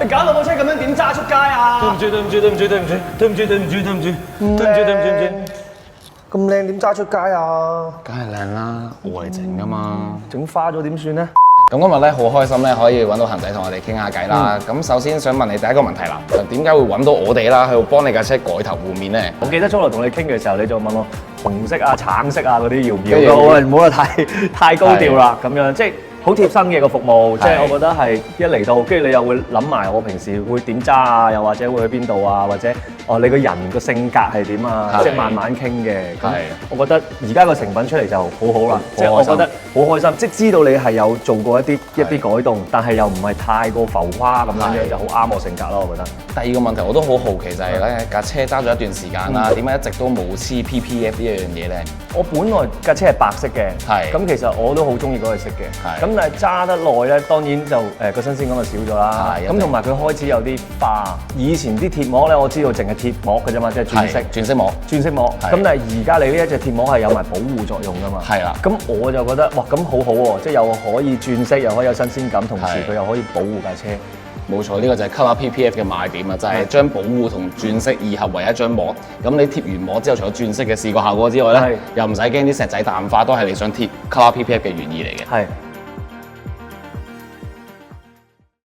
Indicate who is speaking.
Speaker 1: 你搞到部車咁樣點揸出街啊？
Speaker 2: 對唔住，
Speaker 1: 咁靚點揸出街啊？
Speaker 2: 梗係靚啦，我嚟整噶嘛。
Speaker 1: 整花咗點算咧？
Speaker 2: 咁今日咧好開心咧，可以揾到恒仔同我哋傾下偈啦。咁首先想問你第一個問題啦，就點解會揾到我哋啦，去幫你架車改頭換面咧？
Speaker 1: 我記得初來同你傾嘅時候，你就問我紅色啊、橙色啊嗰啲要唔要？我唔好話太高調啦，咁樣即係好貼身嘅個服務，即係我覺得係一嚟到，跟住你又會諗埋我平時會點揸啊，又或者會去邊度啊，或者你個人個性格係點啊，即係慢慢傾嘅。咁我覺得而家個成品出嚟就好好啦，即係我覺得好開心，即係知道你係有做過一啲改動，但係又唔係太過浮誇咁樣，就好啱我性格咯，我覺得。
Speaker 2: 第二個問題我都好好奇就係咧，架車揸咗一段時間啦，點解一直都冇黐 PPF 呢一樣嘢咧？
Speaker 1: 我本來架車係白色嘅，咁其實我都好中意嗰個色嘅，咁但係揸得耐咧，當然就個新鮮感就少咗啦。咁同埋佢開始有啲花，以前啲鐵膜咧，我知道淨係鐵膜嘅啫嘛，即係轉色膜。咁但係而家你呢一隻鐵膜係有埋保護作用㗎嘛。係啦。咁我就覺得哇，咁好好喎，即係又可以轉色，又可以有新鮮感，同時佢又可以保護架車。
Speaker 2: 冇錯，呢個就係 Color PPF 嘅賣點啊，就係將保護同轉色二合為一張膜。咁你貼完膜之後，除咗轉色嘅視覺效果之外咧，又唔使驚啲石仔淡化，都係你想貼 Color PPF 嘅原意嚟嘅。
Speaker 1: 係，